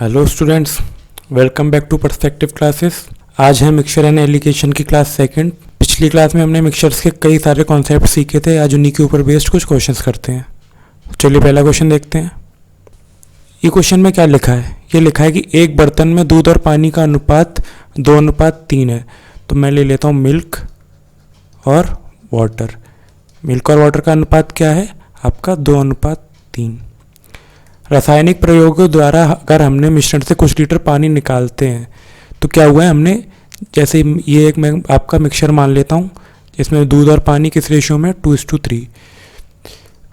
Hello students, welcome back to perspective classes. आज है mixture and alligation की class second. पिछली क्लास में हमने मिक्सचर्स के कई सारे कॉन्सेप्ट सीखे थे। आज उन्हीं के ऊपर बेस्ड कुछ क्वेश्चंस करते हैं। चलिए पहला क्वेश्चन देखते हैं। ये क्वेश्चन में क्या लिखा है? ये लिखा है कि एक बर्तन में दूध और पानी का अनुपात 2:3 है। तो मैं ले लेता हूँ मिल्क और वाटर। मिल्क और वाटर का अनुपात क्या है? आपका 2:3। रासायनिक प्रयोगों द्वारा अगर हमने मिश्रण से कुछ लीटर पानी निकालते हैं तो क्या हुआ है, हमने जैसे ये एक मैं आपका मिक्सचर मान लेता हूँ जिसमें दूध और पानी किस रेशियो में 2:3।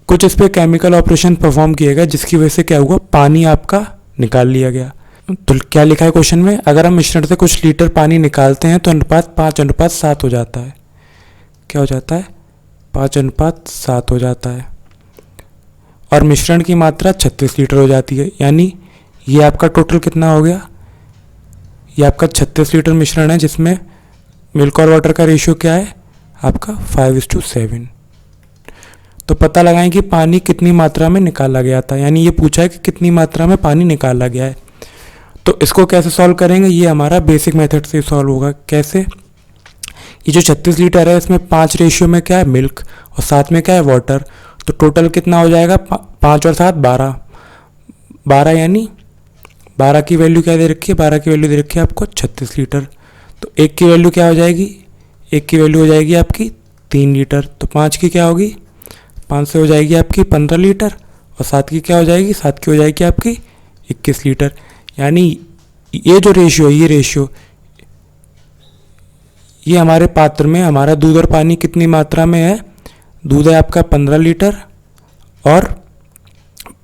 कुछ इस पर केमिकल ऑपरेशन परफॉर्म किया गया जिसकी वजह से क्या हुआ, पानी आपका निकाल लिया गया। तो क्या लिखा है क्वेश्चन में? अगर हम मिश्रण से कुछ लीटर पानी निकालते हैं तो अनुपात 5:7 हो जाता है। क्या हो जाता है? 5:7 हो जाता है। और मिश्रण की मात्रा 36 लीटर हो जाती है। यानी ये आपका टोटल कितना हो गया? ये आपका 36 लीटर मिश्रण है जिसमें मिल्क और वाटर का रेशियो क्या है? आपका 5:7। तो पता लगाएं कि पानी कितनी मात्रा में निकाला गया था। यानी ये पूछा है कि कितनी मात्रा में पानी निकाला गया है। तो इसको कैसे सॉल्व करेंगे? ये हमारा बेसिक मेथड से सॉल्व होगा। कैसे? ये जो 36 लीटर है इसमें 5 रेशियो में क्या है? मिल्क, और 7 में क्या है? वाटर। तो टोटल कितना हो जाएगा? 5 और 7 12। 12 यानी 12 की वैल्यू क्या दे रखी है? 12 की वैल्यू दे रखी है आपको 36 लीटर। तो एक की वैल्यू क्या हो जाएगी? एक की वैल्यू हो जाएगी आपकी 3 लीटर। तो 5 की क्या होगी? 5 से हो जाएगी आपकी 15 लीटर। और 7 की क्या हो जाएगी? 7 की हो जाएगी आपकी 21 लीटर। यानी ये जो रेशियो है, ये हमारे पात्र में हमारा दूध और पानी कितनी मात्रा में है? दूध है आपका 15 लीटर और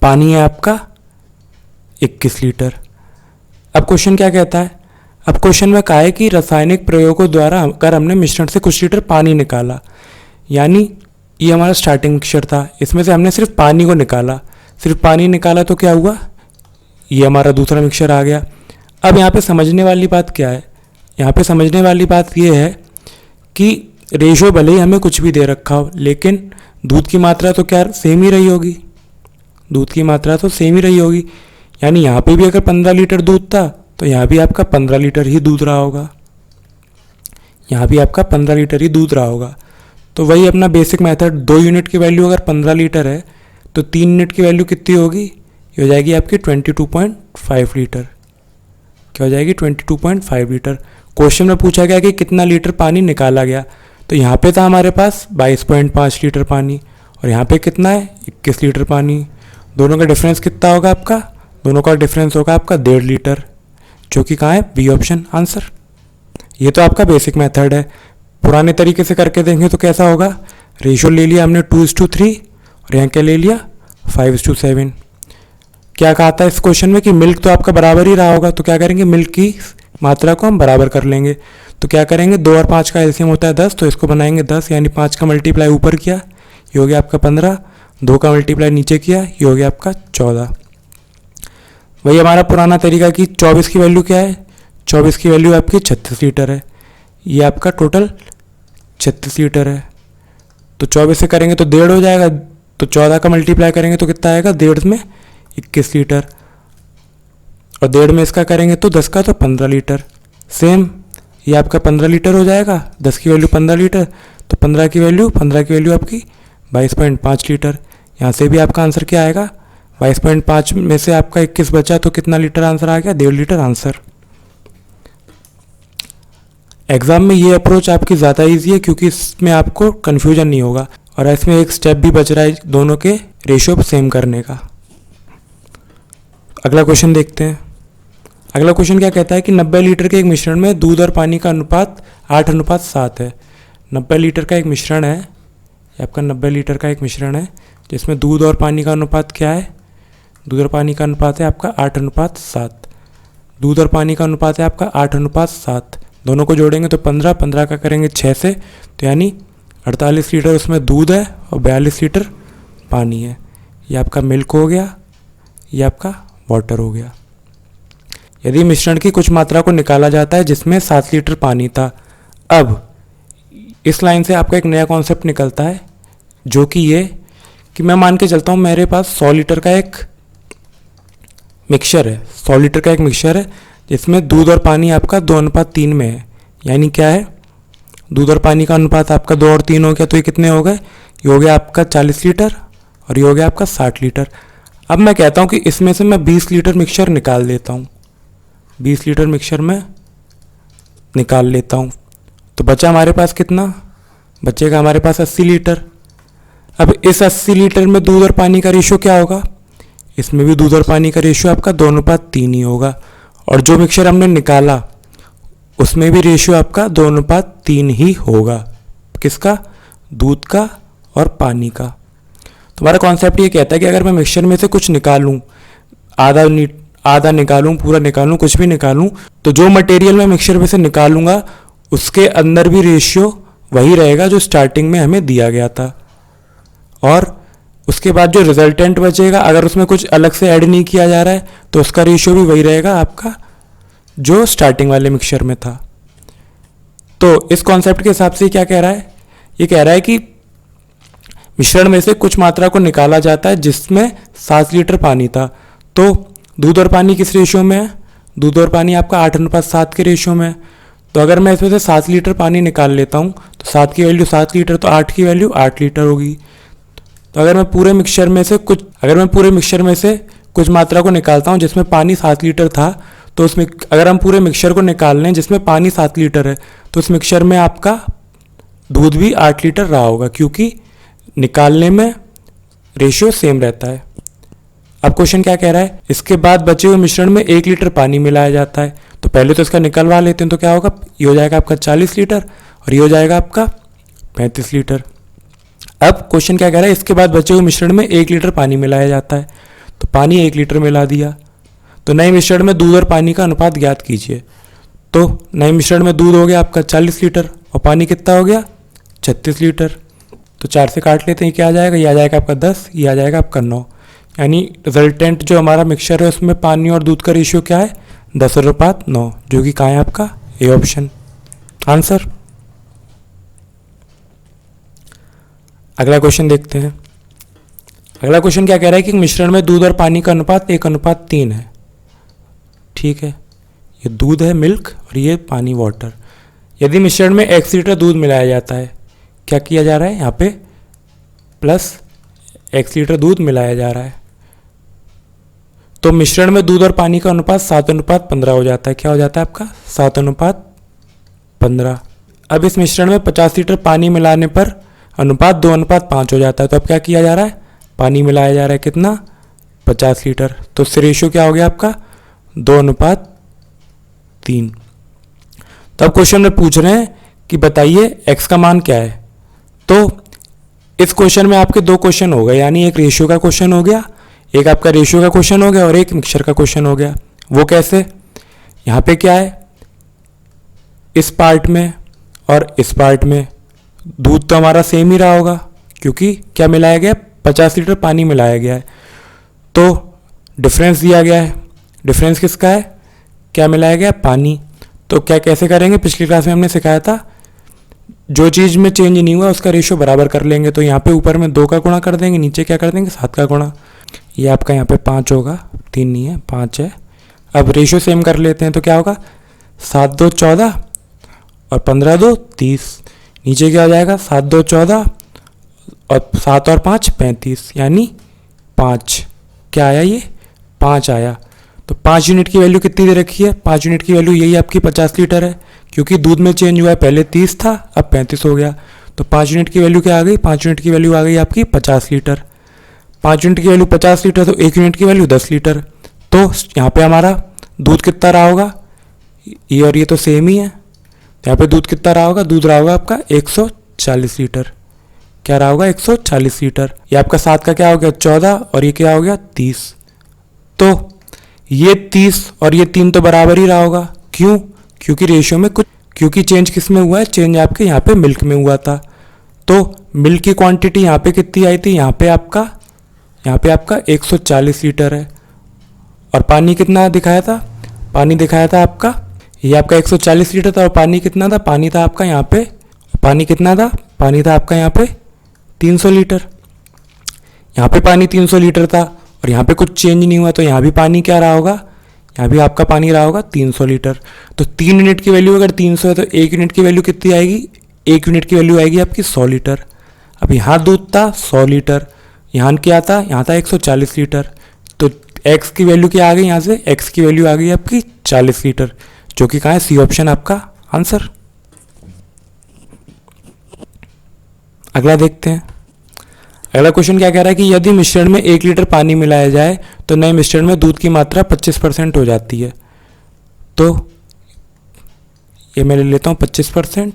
पानी है आपका 21 लीटर। अब क्वेश्चन क्या कहता है? अब क्वेश्चन में कहा है कि रासायनिक प्रयोगों द्वारा अगर हमने मिश्रण से कुछ लीटर पानी निकाला, यानी ये हमारा स्टार्टिंग मिक्सचर था, इसमें से हमने सिर्फ पानी को निकाला। सिर्फ पानी निकाला तो क्या हुआ? ये हमारा दूसरा मिक्सचर आ गया। अब यहाँ पे समझने वाली बात क्या है? यहाँ पे समझने वाली बात ये है कि रेशियो भले ही हमें कुछ भी दे रखा हो, लेकिन दूध की मात्रा तो क्या सेम ही रही होगी। दूध की मात्रा तो सेम ही रही होगी। यानी यहाँ पे भी अगर 15 लीटर दूध था तो यहाँ भी आपका 15 लीटर ही दूध रहा होगा। यहाँ भी आपका 15 लीटर ही दूध रहा होगा। तो वही अपना बेसिक मेथड, 2 यूनिट की वैल्यू अगर 15 लीटर है तो 3 यूनिट की वैल्यू कितनी होगी? ये हो जाएगी आपकी 22.5 लीटर। क्या हो जाएगी? 22.5 लीटर। क्वेश्चन में पूछा गया कि कितना लीटर पानी निकाला गया। तो यहाँ पे था हमारे पास 22.5 लीटर पानी और यहाँ पे कितना है? 21 लीटर पानी। दोनों का डिफरेंस कितना होगा आपका? दोनों का डिफरेंस होगा आपका 1.5 लीटर, जो कि कहाँ है? B option answer. ये तो आपका बेसिक मेथड है। पुराने तरीके से करके देंगे तो कैसा होगा? रेशियो ले लिया हमने 2:3 और यहाँ क्या ले लिया? 5:7। क्या कहा था इस क्वेश्चन में कि मिल्क तो आपका बराबर ही रहा होगा। तो क्या करेंगे? मिल्क की मात्रा को हम बराबर कर लेंगे। तो क्या करेंगे? 2 और 5 का एलसीएम होता है 10, तो इसको बनाएंगे 10। यानी 5 का मल्टीप्लाई ऊपर किया, ये हो गया आपका 15। 2 का मल्टीप्लाई नीचे किया, ये हो गया आपका 14। वही हमारा पुराना तरीका कि 24 की वैल्यू क्या है? 24 की वैल्यू आपकी 36 लीटर है। ये आपका टोटल 36 लीटर है। तो 24 से करेंगे तो 1.5 हो जाएगा। तो 14 का मल्टीप्लाई करेंगे तो कितना आएगा? 1.5 में 21 लीटर, और 1.5 में इसका करेंगे तो 10 का तो 15 लीटर। सेम ये आपका 15 लीटर हो जाएगा। 10 की वैल्यू 15 लीटर, तो 15 की वैल्यू आपकी 22.5 लीटर। यहाँ से भी आपका आंसर क्या आएगा? 22.5 में से आपका 21 बचा तो कितना लीटर आंसर आ गया? 1.5 लीटर आंसर। एग्जाम में ये अप्रोच आपकी ज़्यादा ईजी है क्योंकि इसमें आपको कन्फ्यूजन नहीं होगा और इसमें एक स्टेप भी बच रहा है दोनों के रेशियो सेम करने का। अगला क्वेश्चन देखते हैं। अगला क्वेश्चन क्या कहता है कि 90 लीटर के एक मिश्रण में दूध और पानी का अनुपात 8:7 है। 90 लीटर का एक मिश्रण है, ये आपका 90 लीटर का एक मिश्रण है जिसमें दूध और पानी का अनुपात क्या है? दूध और पानी का अनुपात है आपका 8:7। दूध और पानी का अनुपात है आपका 8:7। दोनों को जोड़ेंगे तो 15, 15 का करेंगे 6 से, तो यानी 48 लीटर उसमें दूध है और 42 लीटर पानी है। ये आपका मिल्क हो गया, ये आपका वाटर हो गया। यदि मिश्रण की कुछ मात्रा को निकाला जाता है जिसमें 7 लीटर पानी था। अब इस लाइन से आपका एक नया कॉन्सेप्ट निकलता है जो कि ये कि मैं मान के चलता हूँ मेरे पास 100 लीटर का एक मिक्सचर है, 100 लीटर का एक मिक्सचर है जिसमें दूध और पानी आपका 2:3 में है। यानी क्या है, दूध और पानी का अनुपात आपका 2 और 3 हो गया, तो ये कितने हो गए, ये हो गया आपका 40 लीटर और ये हो गया आपका 60 लीटर। अब मैं कहता हूँ कि इसमें से मैं 20 लीटर मिक्सचर निकाल देता हूँ, 20 लीटर मिक्सचर में निकाल लेता हूँ। तो बचा हमारे पास कितना, बचेगा हमारे पास 80 लीटर। अब इस 80 लीटर में दूध और पानी का रेशियो क्या होगा, इसमें भी दूध और पानी का रेशियो आपका 2:3 ही होगा। और जो मिक्सचर हमने निकाला उसमें भी रेशियो आपका 2:3 ही होगा। किसका, दूध का और पानी का। तो हमारा कॉन्सेप्ट ये कहता है कि अगर मैं मिक्सचर में से कुछ निकालूं, आधा निकालूं, पूरा निकालूं, कुछ भी निकालूं, तो जो मटेरियल मैं मिक्सचर में से निकालूंगा उसके अंदर भी रेशियो वही रहेगा जो स्टार्टिंग में हमें दिया गया था। और उसके बाद जो रिजल्टेंट बचेगा, अगर उसमें कुछ अलग से ऐड नहीं किया जा रहा है तो उसका रेशियो भी वही रहेगा आपका जो स्टार्टिंग वाले मिक्सचर में था। तो इस कॉन्सेप्ट के हिसाब से क्या कह रहा है, ये कह रहा है कि मिश्रण में से कुछ मात्रा को निकाला जाता है जिसमें 7 लीटर पानी था। तो दूध और पानी किस रेशियो में है, दूध और पानी आपका 8:7 के रेशियो में है। तो अगर मैं इसमें से 7 लीटर पानी निकाल लेता हूँ तो 7 की वैल्यू 7 लीटर, तो 8 की वैल्यू 8 लीटर होगी। तो अगर मैं पूरे मिक्सचर में से कुछ मात्रा को निकालता हूँ जिसमें पानी 7 लीटर था, तो उसमें अगर हम पूरे मिक्सचर को निकाल लें जिसमें पानी 7 लीटर है, तो उस मिक्सचर में आपका दूध भी 8 लीटर रहा होगा, क्योंकि निकालने में रेशियो सेम रहता है। अब क्वेश्चन क्या कह रहा है, इसके बाद बचे हुए मिश्रण में 1 लीटर पानी मिलाया जाता है। तो पहले तो इसका निकलवा लेते हैं, तो क्या होगा, ये हो जाएगा आपका 40 लीटर और ये हो जाएगा आपका 35 लीटर। अब क्वेश्चन क्या कह रहा है, इसके बाद बचे हुए मिश्रण में 1 लीटर पानी मिलाया जाता है। तो पानी 1 लीटर मिला दिया। तो नए मिश्रण में दूध और पानी का अनुपात ज्ञात कीजिए। तो नए मिश्रण में दूध हो गया आपका 40 लीटर और पानी कितना हो गया 36 लीटर। तो 4 से काट लेते हैं, क्या आ जाएगा, ये आ जाएगा आपका 10, ये आ जाएगा आपका 9। यानी रिजल्टेंट जो हमारा मिक्सचर है उसमें पानी और दूध का रेशियो क्या है, 10:9, जो कि कहाँ है आपका ए ऑप्शन आंसर। अगला क्वेश्चन देखते हैं। अगला क्वेश्चन क्या कह रहा है कि मिश्रण में दूध और पानी का अनुपात 1:3 है। ठीक है, ये दूध है मिल्क और ये पानी वाटर। यदि मिश्रण में x लीटर दूध मिलाया जाता है, क्या किया जा रहा है यहाँ पे, प्लस x लीटर दूध मिलाया जा रहा है, तो मिश्रण में दूध और पानी का अनुपात 7:15 हो जाता है। क्या हो जाता है आपका 7:15। अब इस मिश्रण में 50 लीटर पानी मिलाने पर अनुपात 2:5 हो जाता है। तो अब क्या किया जा रहा है, पानी मिलाया जा रहा है कितना, 50 लीटर। तो इससे रेशियो क्या हो गया आपका 2:3। तो अब क्वेश्चन में पूछ रहे हैं कि बताइए x का मान क्या है। तो इस क्वेश्चन में आपके 2 क्वेश्चन हो गए, यानी एक रेशियो का क्वेश्चन हो गया, एक आपका रेशियो का क्वेश्चन हो गया और एक मिक्सचर का क्वेश्चन हो गया। वो कैसे, यहाँ पे क्या है, इस पार्ट में और इस पार्ट में दूध तो हमारा सेम ही रहा होगा, क्योंकि क्या मिलाया गया, 50 लीटर पानी मिलाया गया है। तो डिफरेंस दिया गया है, डिफरेंस किसका है, क्या मिलाया गया, पानी। तो क्या कैसे करेंगे, पिछली क्लास में हमने सिखाया था, जो चीज़ में चेंज नहीं हुआ उसका रेशियो बराबर कर लेंगे। तो यहाँ पे ऊपर में 2 का गुणा कर देंगे, नीचे क्या कर देंगे 7 का गुणा। ये आपका यहाँ पे 5 होगा, 3 नहीं है 5 है। अब रेशियो सेम कर लेते हैं, तो क्या होगा 7 2 14 और 15 2 30। नीचे क्या हो जाएगा 7 2 14 और 7 और 5 35, यानी 5 क्या आया, ये 5 आया। तो 5 यूनिट की वैल्यू कितनी दे रखी है, 5 यूनिट की वैल्यू यही आपकी 50 लीटर है, क्योंकि दूध में चेंज हुआ है, पहले 30 था अब 35 हो गया। तो 5 यूनिट की वैल्यू क्या आ गई, 5 यूनिट की वैल्यू आ गई आपकी 50 लीटर। 5 यूनिट की वैल्यू 50 लीटर, तो 1 यूनिट की वैल्यू 10 लीटर। तो यहाँ पे हमारा दूध कितना रहा होगा, ये और ये तो सेम ही है, यहाँ पे दूध कितना रहा होगा, दूध रहा होगा आपका 140 लीटर। क्या रहा होगा 140 लीटर। ये आपका 7 का क्या हो गया 14 और ये क्या हो गया 30। तो ये 30 और ये 3 तो बराबर ही रहा होगा, क्यों, क्योंकि रेशियो में कुछ, क्योंकि चेंज किस में हुआ है, चेंज आपके यहाँ पे मिल्क में हुआ था। तो मिल्क की क्वांटिटी यहाँ पे कितनी आई थी, यहाँ पे आपका 140 लीटर है। और पानी कितना दिखाया था, पानी दिखाया था आपका, ये आपका 140 लीटर था और पानी कितना था, पानी था आपका यहाँ पे, पानी कितना था, पानी था आपका यहाँ पे 300 लीटर। यहाँ पे पानी 300 लीटर था और यहाँ पे कुछ चेंज नहीं हुआ, तो यहाँ भी पानी क्या रहा होगा, यहाँ भी आपका पानी रहा होगा 300 लीटर। तो 3 यूनिट की वैल्यू अगर 300 है तो 1 यूनिट की वैल्यू कितनी आएगी, 1 यूनिट की वैल्यू आएगी आपकी 100 लीटर। अब यहाँ दूध था 100 लीटर, यहाँ क्या था, यहाँ था 140 लीटर। तो x की वैल्यू क्या आ गई, यहाँ से x की वैल्यू आ गई आपकी 40 लीटर, जो कि कहाँ है, सी ऑप्शन आपका आंसर। अगला देखते हैं। अगला क्वेश्चन क्या कह रहा है कि यदि मिश्रण में 1 लीटर पानी मिलाया जाए तो नए मिश्रण में दूध की मात्रा 25% हो जाती है। तो ये मैं ले लेता हूँ 25%,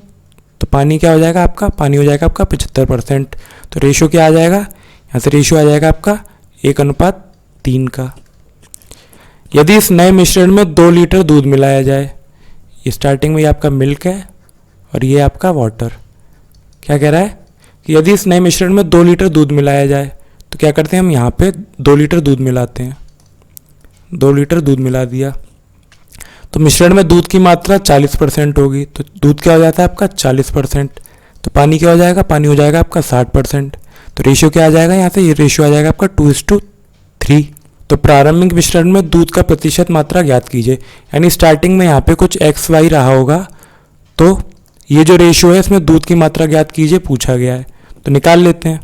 तो पानी क्या हो जाएगा आपका, पानी हो जाएगा आपका 75%। तो रेशो क्या आ जाएगा, यहाँ से रेशो आ जाएगा आपका 1:3 का। यदि इस नए मिश्रण में 2 लीटर दूध मिलाया जाए, ये स्टार्टिंग में ये आपका मिल्क है और ये आपका वाटर। क्या कह रहा है कि यदि इस नए मिश्रण में 2 लीटर दूध मिलाया जाए तो क्या करते हैं हम, यहाँ पे 2 लीटर दूध मिलाते हैं, 2 लीटर दूध मिला दिया। तो मिश्रण में दूध की मात्रा 40% होगी, तो दूध क्या हो जाता है आपका 40%। तो पानी क्या हो जाएगा, पानी हो जाएगा आपका 60%। तो रेशियो क्या आ जाएगा, यहाँ से ये रेशियो आ जाएगा आपका 2:3। तो प्रारंभिक मिश्रण में दूध का प्रतिशत मात्रा ज्ञात कीजिए, यानी स्टार्टिंग में यहाँ पे कुछ XY रहा होगा, तो ये जो रेशियो है इसमें दूध की मात्रा ज्ञात कीजिए पूछा गया है। तो निकाल लेते हैं।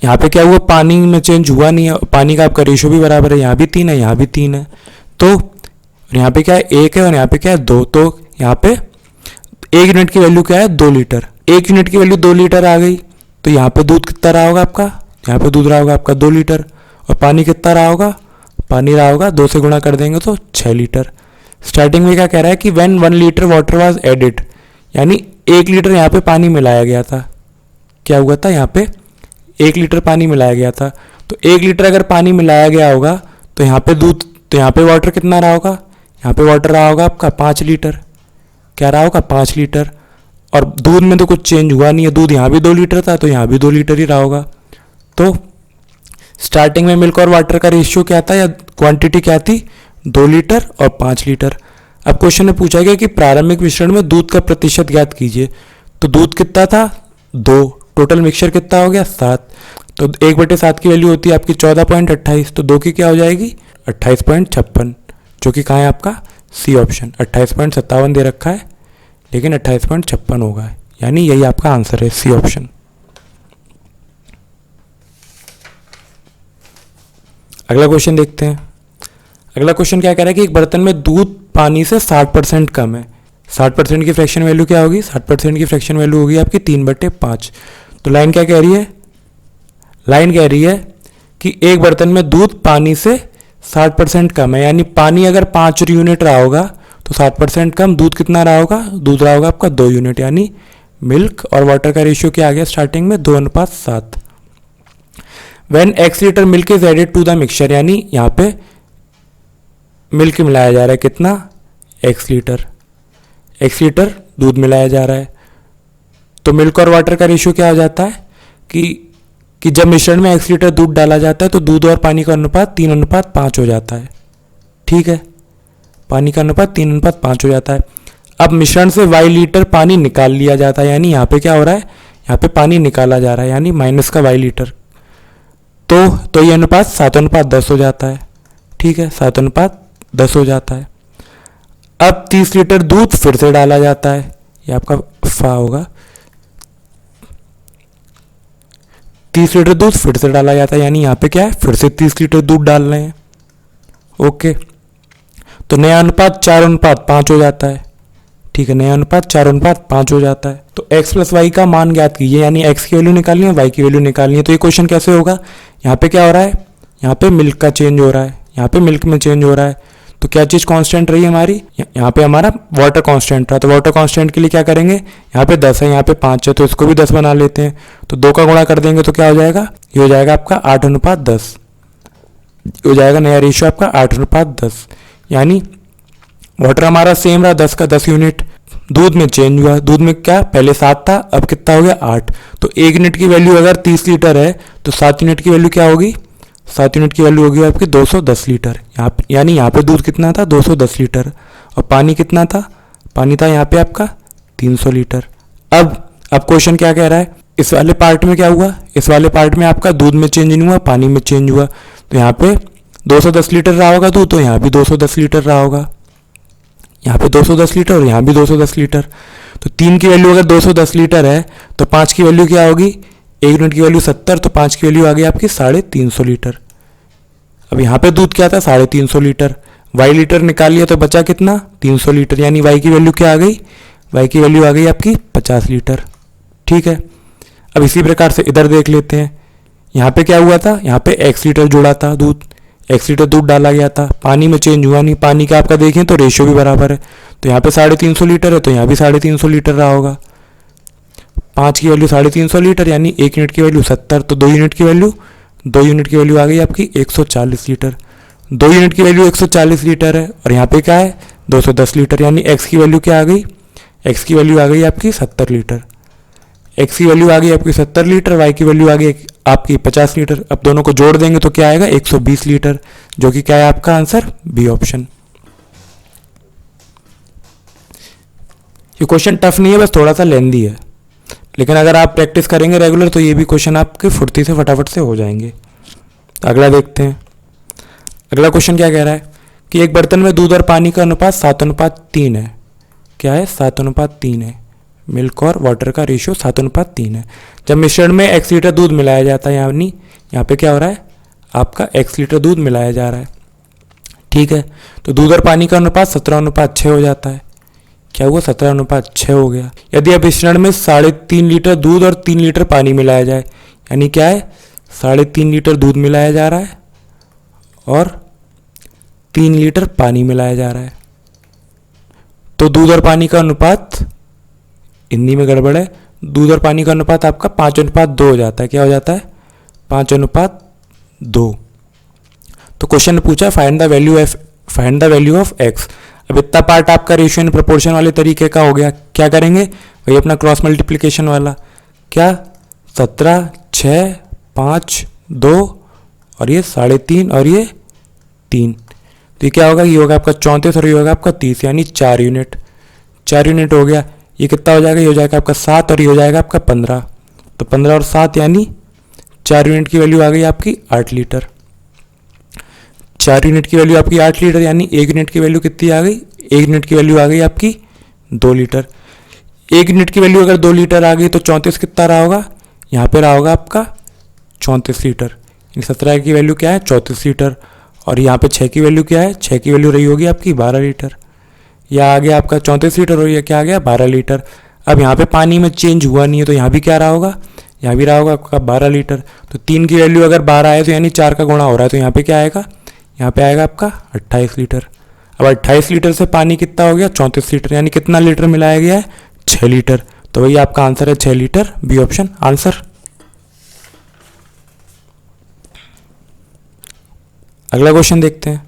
यहाँ पे क्या हुआ, पानी में चेंज हुआ नहीं है, पानी का आपका रेशियो भी बराबर है, यहाँ भी 3 है, यहाँ भी 3 है। तो यहाँ पे क्या है 1 है और यहाँ पे क्या है 2। तो यहाँ पे 1 यूनिट की वैल्यू क्या है 2 लीटर, 1 यूनिट की वैल्यू 2 लीटर आ गई। तो यहाँ पे दूध कितना रहा होगा आपका, यहाँ पे दूध रहा होगा आपका 2 लीटर, और पानी कितना रहा होगा, पानी रहा होगा 2 से गुणा कर देंगे तो 6 लीटर। स्टार्टिंग में क्या कह रहा है कि when 1 litre water was added, यानी 1 लीटर यहाँ पे पानी मिलाया गया था। क्या हुआ था, यहाँ पे 1 लीटर पानी मिलाया गया था। तो 1 लीटर अगर पानी मिलाया गया होगा तो यहाँ पे दूध, तो यहाँ पे वाटर कितना रहा होगा, यहाँ पे वाटर रहा होगा आपका 5 लीटर। क्या रहा होगा 5 लीटर, और दूध में तो कुछ चेंज हुआ नहीं है, दूध यहाँ भी 2 लीटर था तो यहाँ भी 2 लीटर ही रहा होगा। तो स्टार्टिंग में मिल्क और वाटर का रेशियो क्या था या क्वांटिटी क्या थी, 2 लीटर और 5 लीटर। अब क्वेश्चन में पूछा गया कि प्रारंभिक मिश्रण में दूध का प्रतिशत ज्ञात कीजिए। तो दूध कितना था 2, टोटल मिक्सचर कितना हो गया 7। तो 1/7 की वैल्यू होती है आपकी 14.28, तो 2 की क्या हो जाएगी 28.56, जो कि कहाँ है आपका सी ऑप्शन। 28.57 दे रखा है लेकिन 28.56 होगा, यानी यही आपका आंसर है, सी ऑप्शन। अगला क्वेश्चन देखते हैं। अगला क्वेश्चन क्या कह रहा है कि एक बर्तन में दूध पानी से 60% कम है। 60% की फ्रैक्शन वैल्यू क्या होगी, 60% की फ्रैक्शन वैल्यू होगी आपकी 3/5। तो लाइन क्या कह रही है, लाइन कह रही है कि एक बर्तन में दूध पानी से 60% कम है, यानी पानी अगर 5 यूनिट रहा होगा तो 60% कम दूध कितना रहा होगा, दूध रहा होगा आपका 2 यूनिट, यानी मिल्क और वाटर का रेशियो क्या आ गया स्टार्टिंग में 2:7। When x litre milk is added to the mixture, यानी यहाँ पे मिल्क मिलाया जा रहा है कितना, x लीटर दूध मिलाया जा रहा है। तो मिल्क और वाटर का रेशियो क्या हो जाता है कि जब मिश्रण में x लीटर दूध डाला जाता है तो दूध और पानी का अनुपात 3:5 हो जाता है। ठीक है, पानी का अनुपात 3:5 हो जाता है। अब मिश्रण से y लीटर पानी निकाल लिया जाता है, यानी यहाँ पे क्या हो रहा है, यहाँ पे पानी निकाला जा रहा है, यानी माइनस का y लीटर। तो ये अनुपात 7:10 हो जाता है। ठीक है, 7:10 हो जाता है। अब 30 लीटर दूध फिर से डाला जाता है, ये आपका फा होगा, 30 लीटर दूध फिर से डाला जाता है, यानी यहाँ पे क्या है फिर से 30 लीटर दूध डाल रहे हैं। ओके, तो नया अनुपात 4:5 हो जाता है। ठीक है, नया अनुपात 4:5 हो जाता है। तो x प्लस वाई का मान ज्ञात कीजिए, यानी x की वैल्यू निकालनी है, y की वैल्यू निकालनी है। तो ये क्वेश्चन कैसे होगा, यहाँ पे क्या हो रहा है, यहाँ पे मिल्क का चेंज हो रहा है, यहाँ पे मिल्क में चेंज हो रहा है। तो क्या चीज़ कांस्टेंट रही हमारी, यहाँ पे हमारा वाटर कांस्टेंट रहा। तो वाटर कांस्टेंट के लिए क्या करेंगे, यहाँ पे 10 है, यहाँ पे 5 है, तो इसको भी 10 बना लेते हैं। तो 2 का गुणा कर देंगे तो क्या हो जाएगा, ये हो जाएगा आपका 8:10 हो जाएगा, नया रेशियो आपका 8:10। यानी वाटर हमारा सेम रहा 10 का 10 यूनिट, दूध में चेंज हुआ, दूध में क्या पहले 7 था अब कितना हो गया 8। तो 1 यूनिट की वैल्यू अगर 30 लीटर है तो 7 यूनिट की वैल्यू क्या होगी, 7 यूनिट की वैल्यू होगी आपकी 210 लीटर। यानी यहाँ पे दूध कितना था 210 लीटर, और पानी कितना था, पानी था यहाँ पे आपका 300 लीटर। अब क्वेश्चन क्या कह रहा है, इस वाले पार्ट में क्या हुआ, इस वाले पार्ट में आपका दूध में चेंज नहीं हुआ, पानी में चेंज हुआ। तो यहाँ पे 210 लीटर रहा होगा दूध, तो यहाँ भी 210 लीटर रहा होगा, यहाँ पे 210 लीटर और यहाँ भी 210 लीटर। तो 3 की वैल्यू अगर 210 लीटर है तो 5 की वैल्यू क्या होगी, 1 यूनिट की वैल्यू 70, तो 5 की वैल्यू आ गई आपकी 350 लीटर। अब यहाँ पे दूध क्या था 350 लीटर, वाई लीटर निकाल लिया तो बचा कितना 300 लीटर, यानी वाई की वैल्यू क्या आ गई, वाई की वैल्यू आ गई आपकी 50 लीटर। ठीक है, अब इसी प्रकार से इधर देख लेते हैं। यहाँ पे क्या हुआ था, यहाँ पे x लीटर जुड़ा था दूध, x लीटर दूध डाला गया था, पानी में चेंज हुआ नहीं, पानी का आपका देखें तो रेशियो भी बराबर है, तो यहाँ पे 350 लीटर है तो यहाँ भी 350 लीटर रहा होगा। 5 की वैल्यू 350 लीटर, यानी 1 यूनिट की वैल्यू 70, तो 2 यूनिट की वैल्यू आ गई आपकी 140 लीटर। 2 यूनिट की वैल्यू 140 लीटर है और यहाँ पे क्या है 210 लीटर, यानी x की वैल्यू क्या आ गई, x की वैल्यू आ गई आपकी 70 लीटर। x की वैल्यू आ गई आपकी 70 लीटर, y की वैल्यू आ गई आपकी 50 लीटर। अब दोनों को जोड़ देंगे तो क्या आएगा 120 लीटर, जो कि क्या है आपका आंसर बी ऑप्शन। ये क्वेश्चन टफ नहीं है, बस थोड़ा सा लेंदी है, लेकिन अगर आप प्रैक्टिस करेंगे रेगुलर तो ये भी क्वेश्चन आपके फुर्ती से फटाफट से हो जाएंगे। अगला देखते हैं। अगला क्वेश्चन क्या कह रहा है कि एक बर्तन में दूध और पानी का अनुपात 7:3 है। क्या है 7:3 है, मिल्क और वाटर का रेशियो 7:3 है। जब मिश्रण में x लीटर दूध मिलाया जाता है, यानी यहाँ पे क्या हो रहा है आपका x लीटर दूध मिलाया जा रहा है। ठीक है, तो दूध और पानी का अनुपात 17:6 हो जाता है। क्या हुआ 17:6 हो गया। यदि अब मिश्रण में 3.5 लीटर दूध और 3 लीटर पानी मिलाया जाए, यानी क्या है 3.5 लीटर दूध मिलाया जा रहा है और 3 लीटर पानी मिलाया जा रहा है, तो दूध और पानी का अनुपात, हिंदी में गड़बड़ है, दूध और पानी का अनुपात आपका 5:2 हो जाता है। क्या हो जाता है 5:2। तो क्वेश्चन ने पूछा find the value of x। अब इतना पार्ट आपका रेशियो एंड प्रोपोर्शन वाले तरीके का हो गया। क्या करेंगे वही अपना क्रॉस मल्टीप्लिकेशन वाला, क्या 17, 6, 5, 2 और ये 3.5 और ये 3, तो ये क्या होगा, ये होगा आपका 34 और ये होगा आपका 30, यानी 4 यूनिट। 4 यूनिट हो गया। ये कितना हो जाएगा, ये हो जाएगा आपका 7 और ये हो जाएगा आपका 15, तो 15 और 7 यानी 4 यूनिट की वैल्यू आ गई आपकी 8 लीटर। 4 यूनिट की वैल्यू आपकी 8 लीटर, यानी 1 यूनिट की वैल्यू कितनी आ गई, 1 यूनिट की वैल्यू आ गई आपकी 2 लीटर। 1 यूनिट की वैल्यू अगर 2 लीटर आ गई तो 34 कितना रहा होगा, यहाँ पे रहा होगा आपका 34 लीटर, यानी 17 की वैल्यू क्या है 34 लीटर, और यहाँ पे 6 की वैल्यू क्या है, 6 की वैल्यू रही होगी आपकी 12 लीटर। यह आ गया आपका 34 लीटर और यह क्या आ गया 12 लीटर। अब यहाँ पे पानी में चेंज हुआ नहीं है, तो यहाँ भी क्या रहा होगा, यहाँ भी रहा होगा आपका 12 लीटर। तो 3 की वैल्यू अगर 12 है तो यानी 4 का गुणा हो रहा है, तो यहाँ पे क्या आएगा, यहाँ पे आएगा आपका 28 लीटर। अब 28 लीटर से पानी कितना हो गया 34 लीटर, यानी कितना लीटर मिलाया गया है 6 लीटर। तो वही आपका आंसर है 6 लीटर, बी ऑप्शन आंसर। अगला क्वेश्चन देखते हैं।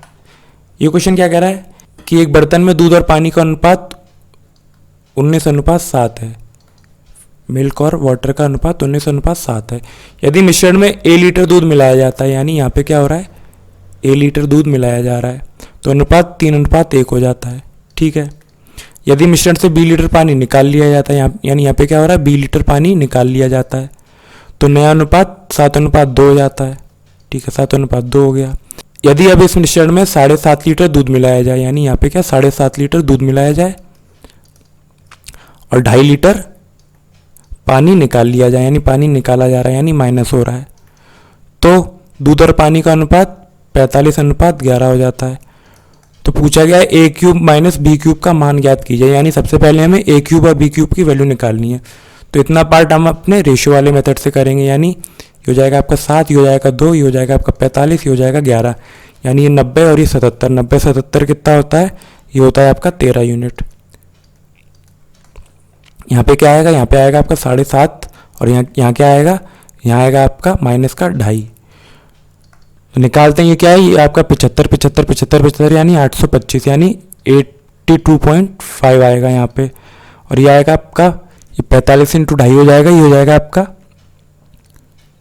ये क्वेश्चन क्या कह रहा है कि एक बर्तन में दूध और पानी का अनुपात 19:7 है, मिल्क और वाटर का अनुपात 19:7 है। यदि मिश्रण में a लीटर दूध मिलाया जाता है, यानी यहाँ पे क्या हो रहा है a लीटर दूध मिलाया जा रहा है, तो अनुपात 3:1 हो जाता है। ठीक है, यदि मिश्रण से b लीटर पानी निकाल लिया जाता है, यानी यहाँ पे क्या हो रहा है b लीटर पानी निकाल लिया जाता है, तो नया अनुपात 7:2 हो जाता है। ठीक है, 7:2 हो गया। यदि अब इस मिश्रण में 7.5 लीटर दूध मिलाया जाए, यानी यहाँ पे क्या 7.5 लीटर दूध मिलाया जाए और 2.5 लीटर पानी निकाल लिया जाए, यानी पानी निकाला जा रहा है, यानी माइनस हो रहा है, तो दूध और पानी का अनुपात 45:11 हो जाता है। तो पूछा गया है a cube minus B cube का मान ज्ञात कीजिए, यानी सबसे पहले हमें a क्यूब और b क्यूब की वैल्यू निकालनी है। तो इतना पार्ट हम अपने रेशियो वाले मेथड से करेंगे, यानी ये हो जाएगा आपका 7, ये हो जाएगा 2, ये हो जाएगा आपका 45, ये हो जाएगा 11, यानी ये 90 और ये 77। 90 77 कितना होता है, ये होता है आपका 13 यूनिट। यहाँ पे क्या आएगा, यहाँ पे आएगा आपका 7.5 और यहाँ क्या आएगा, यहाँ आएगा आपका माइनस का 2.5। तो निकालते हैं, ये क्या है, ये आपका 75 यानी 825, यानी 82.5 आएगा यहाँ पे। और ये आएगा आपका ये 45 × 2.5 हो जाएगा, ये हो जाएगा आपका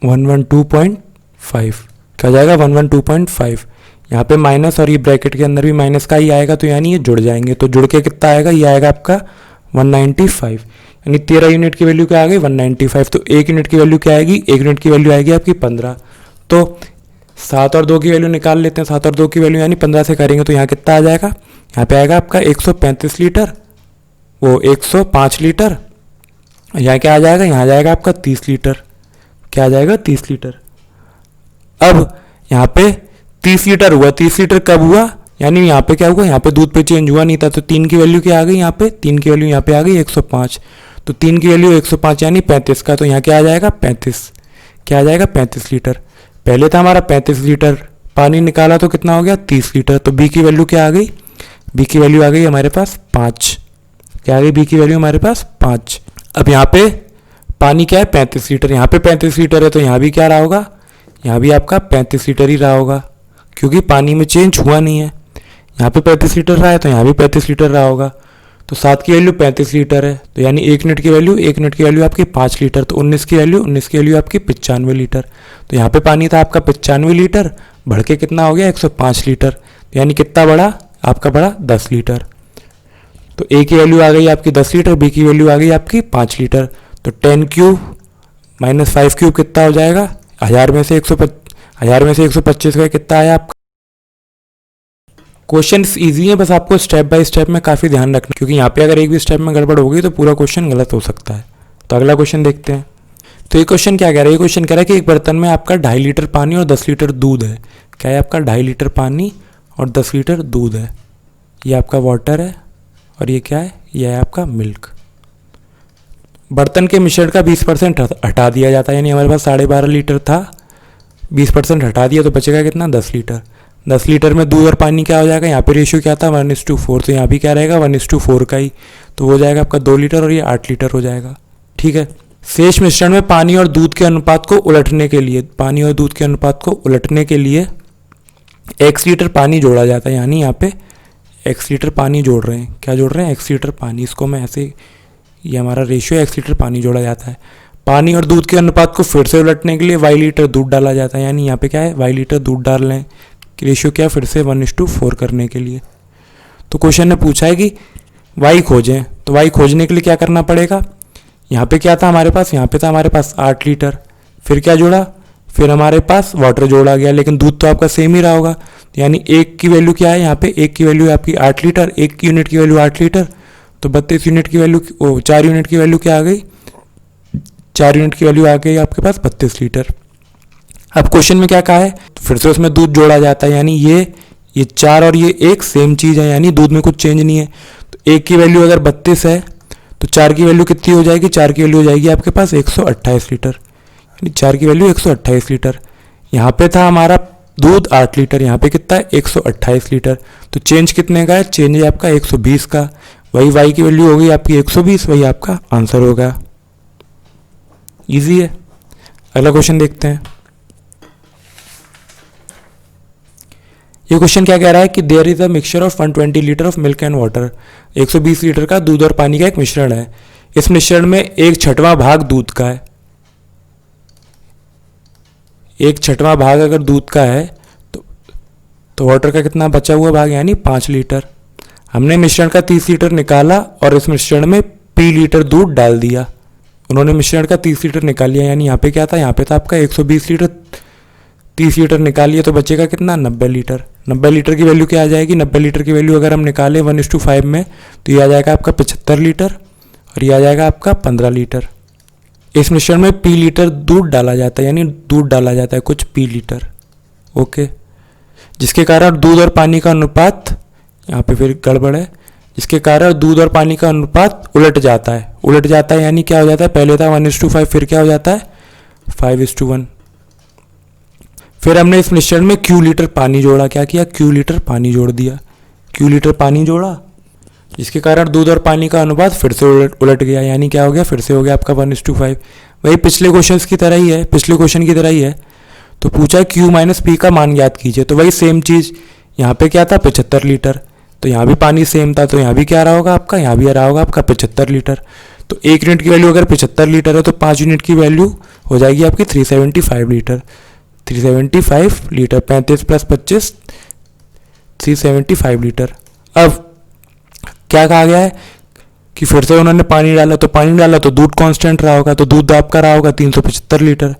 112.5। क्या हो जाएगा 112.5। यहाँ पे माइनस और ये ब्रैकेट के अंदर भी माइनस का ही आएगा, तो यानी ये जुड़ जाएंगे, तो जुड़ के कितना आएगा, ये आएगा आपका 195, यानी 13 यूनिट की वैल्यू क्या आ गई 195। तो 1 यूनिट की वैल्यू क्या आएगी, 1 यूनिट की वैल्यू आएगी आपकी 15। तो 7 और 2 की वैल्यू निकाल लेते हैं। 7 और 2 की वैल्यू यानी 15 से करेंगे तो यहाँ कितना आ जाएगा, यहाँ पे आएगा आपका 135 लीटर, वो 105 लीटर। यहाँ क्या आ जाएगा, यहाँ आ जाएगा आपका 30 लीटर। क्या आ जाएगा, 30 लीटर। अब यहाँ पे 30 लीटर हुआ। 30 लीटर कब हुआ, यानी यहाँ पे क्या हुआ, यहाँ पे दूध पे चेंज हुआ नहीं था, तो 3 की वैल्यू क्या आ गई, यहाँ पे 3 की वैल्यू यहाँ पे आ गई 105। तो 3 की वैल्यू 105 यानी 35 का, तो यहाँ क्या आ जाएगा 35। क्या आ जाएगा 35 लीटर। पहले था हमारा 35 लीटर, पानी निकाला तो कितना हो गया 30 लीटर। तो बी की वैल्यू क्या आ गई, बी की वैल्यू आ गई हमारे पास 5। क्या आ गई, बी की वैल्यू हमारे पास 5। अब यहाँ पे पानी क्या है 35 लीटर, यहाँ पे 35 लीटर है, तो यहाँ भी क्या रहा होगा, यहाँ भी आपका 35 लीटर ही रहा होगा, क्योंकि पानी में चेंज हुआ नहीं है। यहाँ पे 35 लीटर रहा है तो यहाँ भी 35 लीटर रहा होगा। तो 7 की वैल्यू 35 लीटर है, तो यानी 1 यूनिट की वैल्यू, 1 यूनिट की वैल्यू आपकी 5 लीटर। तो 19 की वैल्यू, 19 की वैल्यू आपकी 95 लीटर। तो यहाँ पे पानी था आपका 95 लीटर, बढ़ के कितना हो गया 105 लीटर, यानी कितना बढ़ा आपका, बढ़ा 10 लीटर। तो ए की वैल्यू आ गई आपकी 10 लीटर, बी की वैल्यू आ गई आपकी 5 लीटर। तो 10 क्यूब माइनस 5 क्यूब कितना हो जाएगा, 1000 में से 125 का कितना आया आपका। क्वेश्चन इजी है, बस आपको स्टेप बाय स्टेप में काफ़ी ध्यान रखना, क्योंकि यहाँ पे अगर एक भी स्टेप में गड़बड़ होगी तो पूरा क्वेश्चन गलत हो सकता है। तो अगला क्वेश्चन देखते हैं। तो ये क्वेश्चन क्या कह रहा है, ये क्वेश्चन कह रहा है कि एक बर्तन में आपका 2.5 लीटर पानी और 10 लीटर दूध है। क्या है आपका, 2.5 लीटर पानी और 10 लीटर दूध है। ये आपका वाटर है और ये क्या है, ये है आपका मिल्क। बर्तन के मिश्रण का 20% हटा दिया जाता है, यानी हमारे पास 12.5 लीटर था, 20% हटा दिया तो बचेगा कितना 10 लीटर। 10 लीटर में दूध और पानी क्या हो जाएगा, यहाँ पे रेशियो क्या था 1:4, तो यहाँ भी क्या रहेगा 1:4 का ही, तो हो जाएगा आपका 2 लीटर और ये 8 लीटर हो जाएगा। ठीक है। शेष मिश्रण में पानी और दूध के अनुपात को उलटने के लिए, पानी और दूध के अनुपात को उलटने के लिए x लीटर पानी जोड़ा जाता है, यानी यहाँ पे x लीटर पानी जोड़ रहे हैं। क्या जोड़ रहे हैं, x लीटर पानी। इसको मैं ऐसे, ये हमारा रेशियो x लीटर पानी जोड़ा जाता है। पानी और दूध के अनुपात को फिर से उलटने के लिए y लीटर दूध डाला जाता है, यानी यहाँ पे क्या है y लीटर दूध डाल रहे हैं, रेशियो क्या फिर से 1:4 करने के लिए। तो क्वेश्चन ने पूछा है कि y खोजें, तो y खोजने के लिए क्या करना पड़ेगा, यहाँ पे क्या था हमारे पास, यहाँ पे था हमारे पास 8 लीटर, फिर क्या जोड़ा, फिर हमारे पास वाटर जोड़ा गया, लेकिन दूध तो आपका सेम ही रहा होगा, यानी एक की वैल्यू क्या है, यहाँ पे एक की वैल्यू आपकी 8 लीटर, एक की यूनिट की वैल्यू 8 लीटर, तो 32 यूनिट की वैल्यू, 4 यूनिट की वैल्यू क्या आ गई, 4 यूनिट की वैल्यू आ गई आपके पास 32 लीटर। अब क्वेश्चन में क्या कहा है, तो फिर से उसमें दूध जोड़ा जाता है, यानी ये 4 और ये 1 सेम चीज़ है, यानी दूध में कुछ चेंज नहीं है। तो एक की वैल्यू अगर 32 है तो 4 की वैल्यू कितनी हो जाएगी, 4 की वैल्यू हो जाएगी आपके पास 128 लीटर, यानी 4 की वैल्यू 128 लीटर। यहाँ पे था हमारा दूध 8 लीटर, यहाँ पे कितना है 128 लीटर। तो चेंज कितने का है, चेंज है आपका 120 का, वही y की वैल्यू हो गई आपकी 120, वही आपका आंसर होगा। इजी है। अगला क्वेश्चन देखते हैं। ये क्वेश्चन क्या कह रहा है कि there is a mixture of 120 litre of milk and water. 120 litre का दूध और पानी का एक मिश्रण है। इस मिश्रण में 1/6 भाग दूध का है। 1/6 भाग अगर दूध का है तो वाटर का कितना बचा हुआ भाग, यानी 5 लीटर। हमने मिश्रण का 30 लीटर निकाला और इस मिश्रण में p लीटर दूध डाल दिया। उन्होंने मिश्रण का 30 लीटर निकाल लिया, यानी यहाँ पे क्या था, यहाँ पे था आपका 120 लीटर, 30 लीटर निकालिए तो बचेगा कितना 90 लीटर। 90 लीटर की वैल्यू क्या आ जाएगी, 90 लीटर की वैल्यू अगर हम निकालें 1:5 में तो ये आ जाएगा आपका 75 लीटर और ये आ जाएगा आपका 15 लीटर। इस मिश्रण में p लीटर दूध डाला जाता है, यानी दूध डाला जाता है कुछ p लीटर, ओके, जिसके कारण दूध और पानी का अनुपात, यहाँ पे फिर गड़बड़ है, जिसके कारण दूध और पानी का अनुपात उलट जाता है, यानी क्या हो जाता है, पहले था 1:5, फिर क्या हो जाता है 5:1। फिर हमने इस मिश्रण में q लीटर पानी जोड़ा, क्या किया, q लीटर पानी जोड़ दिया, q लीटर पानी जोड़ा, जिसके कारण दूध और पानी का अनुपात फिर से उलट गया, यानी क्या हो गया, फिर से हो गया आपका 1:5। वही पिछले क्वेश्चन की तरह ही है, तो पूछा q माइनस p का मान ज्ञात कीजिए, तो वही सेम चीज़, यहाँ पे क्या था 75 लीटर, तो यहाँ भी पानी सेम था, तो यहाँ भी क्या रहा होगा आपका, यहाँ भी रहा होगा आपका 75 लीटर। तो 1 यूनिट की वैल्यू अगर 75 लीटर है तो 5 यूनिट की वैल्यू हो जाएगी आपकी 375 लीटर। 375 litre, 35 + 25 375 litre. अब क्या कहा गया है कि फिर से उन्होंने पानी डाला तो दूध कांस्टेंट रहा होगा, तो दूध आपका रहा होगा 375 लीटर।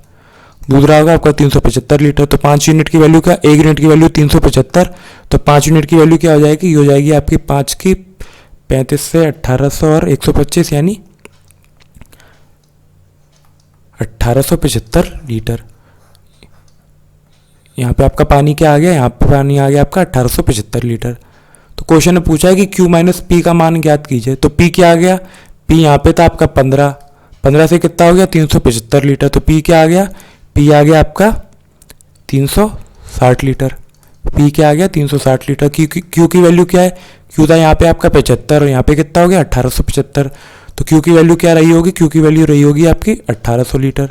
दूध रहा होगा आपका 375 लीटर। तो 5 यूनिट की वैल्यू क्या, 1 यूनिट की वैल्यू 375, तो 5 यूनिट की वैल्यू क्या हो जाएगी, ये हो जाएगी आपकी 5 की 35 से 1800 और 125 यानी 1875 लीटर। यहाँ पे आपका पानी क्या आ गया, यहाँ पे पानी आ गया आपका 1875 लीटर। तो क्वेश्चन ने पूछा है कि Q माइनस पी का मान ज्ञात कीजिए। तो P क्या आ गया, P यहाँ पे था आपका 15, 15 से कितना हो गया 375 लीटर। तो P क्या आ गया, P आ गया आपका 360 लीटर। P क्या आ गया 360 लीटर। Q की वैल्यू क्या है, Q था यहाँ पे आपका 75 और यहाँ पे कितना हो गया 1875। तो Q की वैल्यू क्या रही होगी, Q की वैल्यू रही होगी आपकी 1800 लीटर।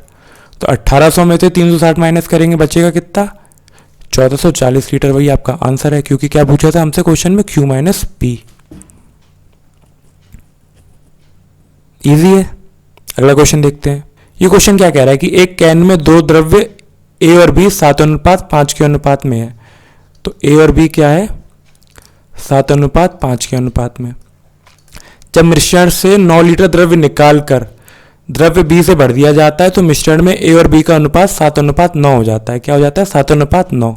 तो 1800 में से 360 माइनस करेंगे बचेगा कितना, 1440 लीटर। वही आपका आंसर है, क्योंकि क्या पूछा था हमसे क्वेश्चन में, Q माइनस पी। इजी है। अगला क्वेश्चन देखते हैं। ये क्वेश्चन क्या कह रहा है कि एक कैन में दो द्रव्य A और B 7:5 के अनुपात में है। तो A और B क्या है, 7:5 के अनुपात में। जब मिश्रण से 9 लीटर द्रव्य निकालकर द्रव्य B से भर दिया जाता है तो मिश्रण में A और B का अनुपात 7:9 हो जाता है। क्या हो जाता है, 7:9।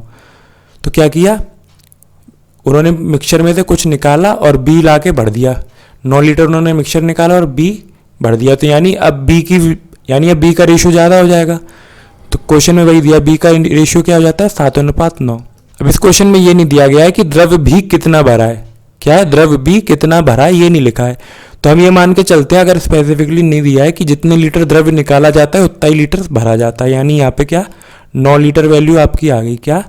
तो क्या किया उन्होंने, मिक्सचर में से कुछ निकाला और B ला के भर दिया। 9 लीटर उन्होंने मिक्सचर निकाला और B भर दिया। तो यानी अब B का रेशियो ज़्यादा हो जाएगा। तो क्वेश्चन में वही दिया, B का रेशियो क्या हो जाता है 7:9। अब इस क्वेश्चन में ये नहीं दिया गया है कि द्रव्य B कितना भरा है, क्या है द्रव्य B कितना भरा है, ये नहीं लिखा है। तो हम ये मान के चलते हैं, अगर स्पेसिफिकली नहीं दिया है कि जितने लीटर द्रव्य निकाला जाता है उतना ही लीटर भरा जाता है। यानी यहाँ पे क्या 9 लीटर वैल्यू आपकी आ गई, क्या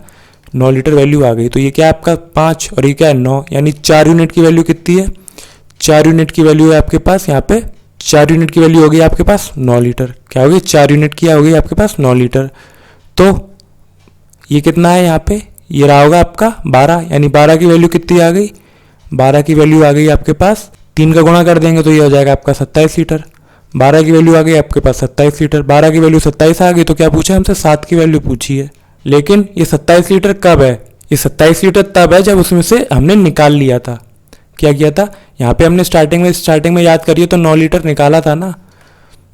9 लीटर वैल्यू आ गई। तो ये क्या आपका 5 और ये क्या है 9, यानी 4 यूनिट की वैल्यू कितनी है, 4 यूनिट की वैल्यू है आपके पास। यहाँ पे 4 यूनिट की वैल्यू हो गई आपके पास 9 लीटर। क्या होगी 4 यूनिट की हो गई आपके पास 9 लीटर। तो ये कितना है यहाँ पे, ये रहा होगा आपका 12, यानी 12 की वैल्यू कितनी आ गई, 12 की वैल्यू आ गई आपके पास, 3 का गुणा कर देंगे तो ये हो जाएगा आपका 27 लीटर। 12 की वैल्यू आ गई आपके पास 27 लीटर। 12 की वैल्यू 27 आ गई तो क्या पूछा हमसे, 7 की वैल्यू पूछी है। लेकिन ये 27 लीटर कब है, ये 27 लीटर तब है जब उसमें से हमने निकाल लिया था। क्या किया था, यहाँ पे हमने स्टार्टिंग में याद करिए तो 9 लीटर निकाला था ना।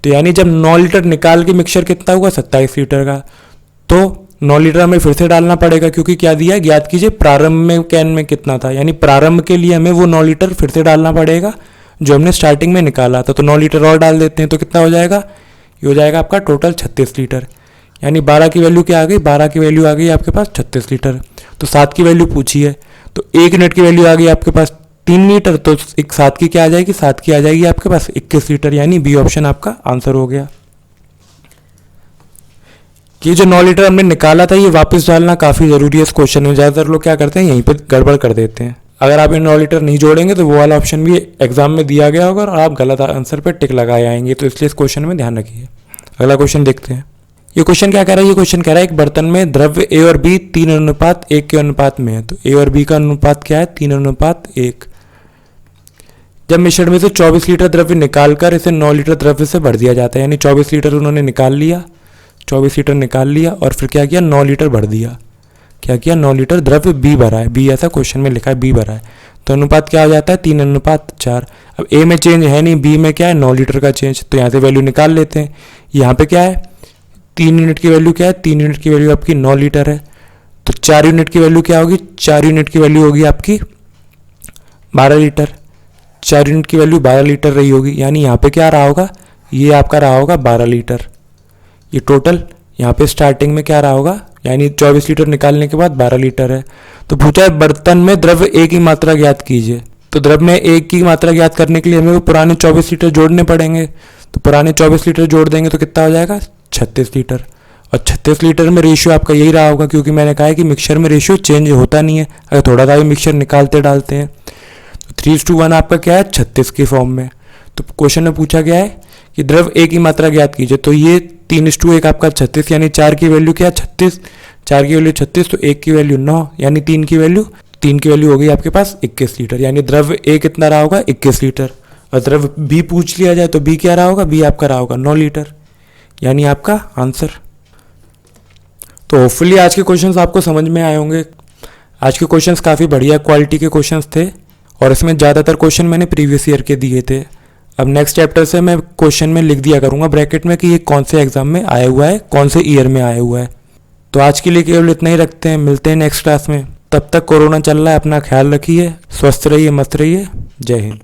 तो यानी जब 9 लीटर निकाल के मिक्सचर कितना हुआ 27 लीटर का, तो 9 लीटर हमें फिर से डालना पड़ेगा, क्योंकि क्या दिया है, याद कीजिए प्रारंभ में कैन में कितना था, यानी प्रारंभ के लिए हमें वो 9 लीटर फिर से डालना पड़ेगा जो हमने स्टार्टिंग में निकाला था। तो 9 लीटर और डाल देते हैं तो कितना हो जाएगा, ये हो जाएगा आपका टोटल 36 लीटर। यानी 12 की वैल्यू क्या आ गई, 12 की वैल्यू आ गई आपके पास 36 लीटर। तो 7 की वैल्यू पूछी है, तो 1 यूनिट की वैल्यू आ गई आपके पास 3 लीटर। तो एक 7 की क्या आ जाएगी, 7 की आ जाएगी आपके पास 21 लीटर। यानी बी ऑप्शन आपका आंसर हो गया। ये जो 9 लीटर हमने निकाला था ये वापस डालना काफ़ी ज़रूरी है इस क्वेश्चन में। ज़्यादातर लोग क्या करते हैं, यहीं पे गड़बड़ कर देते हैं। अगर आप ये 9 लीटर नहीं जोड़ेंगे तो वो वाला ऑप्शन भी एग्जाम में दिया गया होगा और आप गलत आंसर पे टिक लगाए आएंगे। तो इसलिए इस क्वेश्चन में ध्यान रखिए। अगला क्वेश्चन देखते हैं। ये क्वेश्चन क्या कह रहा है, ये क्वेश्चन कह रहा है एक बर्तन में द्रव्य A और B 3:1 के अनुपात में है। तो A और B का अनुपात क्या है, 3:1। जब मिश्रण में से 24 लीटर द्रव्य निकालकर इसे 9 लीटर द्रव्य से भर दिया जाता है। यानी 24 लीटर उन्होंने निकाल लिया, 24 लीटर निकाल लिया और फिर क्या किया 9 लीटर भर दिया। क्या किया 9 लीटर द्रव्य B भरा है, B ऐसा क्वेश्चन में लिखा है B भरा है। तो अनुपात क्या हो जाता है 3:4। अब A में चेंज है नहीं, B में क्या है 9 लीटर का चेंज। तो यहाँ से वैल्यू निकाल लेते हैं। यहाँ पे क्या है 3 यूनिट की वैल्यू क्या है, 3 यूनिट की वैल्यू आपकी 9 लीटर है। तो 4 यूनिट की वैल्यू क्या होगी, 4 यूनिट की वैल्यू होगी आपकी 12 लीटर। 4 यूनिट की वैल्यू 12 लीटर रही होगी। यानी यहाँ पे क्या रहा होगा, ये आपका रहा होगा 12 लीटर। ये टोटल यहाँ पे स्टार्टिंग में क्या रहा होगा, यानी 24 लीटर निकालने के बाद 12 लीटर है। तो पूछा है बर्तन में द्रव्य A की मात्रा ज्ञात कीजिए। तो द्रव्य में A की मात्रा ज्ञात करने के लिए हमें वो पुराने 24 लीटर जोड़ने पड़ेंगे। तो पुराने 24 लीटर जोड़ देंगे तो कितना हो जाएगा 36 लीटर। और 36 लीटर में रेशियो आपका यही रहा होगा, क्योंकि मैंने कहा है कि मिक्सचर में रेशियो चेंज होता नहीं है, अगर थोड़ा सा भी मिक्सचर निकालते डालते हैं। तो 3:1 आपका क्या है 36 के फॉर्म में। तो क्वेश्चन में पूछा गया है कि द्रव्य A की मात्रा ज्ञात कीजिए। तो ये 3:1 आपका 36, यानी 4 की वैल्यू क्या है 36, 4 की वैल्यू 36, तो 1 की वैल्यू 9, यानी 3 की वैल्यू हो गई आपके पास 21 लीटर। यानी द्रव्य A कितना रहा होगा 21 लीटर। और द्रव्य B पूछ लिया जाए तो B क्या रहा होगा, B आपका रहा होगा 9 लीटर। यानी आपका आंसर। तो होपफुली आज के क्वेश्चंस आपको समझ में आए होंगे। आज के क्वेश्चंस काफ़ी बढ़िया क्वालिटी के क्वेश्चंस थे और इसमें ज़्यादातर क्वेश्चन मैंने प्रीवियस ईयर के दिए थे। अब नेक्स्ट चैप्टर से मैं क्वेश्चन में लिख दिया करूँगा ब्रैकेट में कि ये कौन से एग्ज़ाम में आया हुआ है, कौन से ईयर में आया हुआ है। तो आज के लिए केवल इतना ही रखते हैं, मिलते हैं नेक्स्ट क्लास में। तब तक कोरोना चल रहा है, अपना ख्याल रखिए, स्वस्थ रहिए, मस्त रहिए। जय हिंद।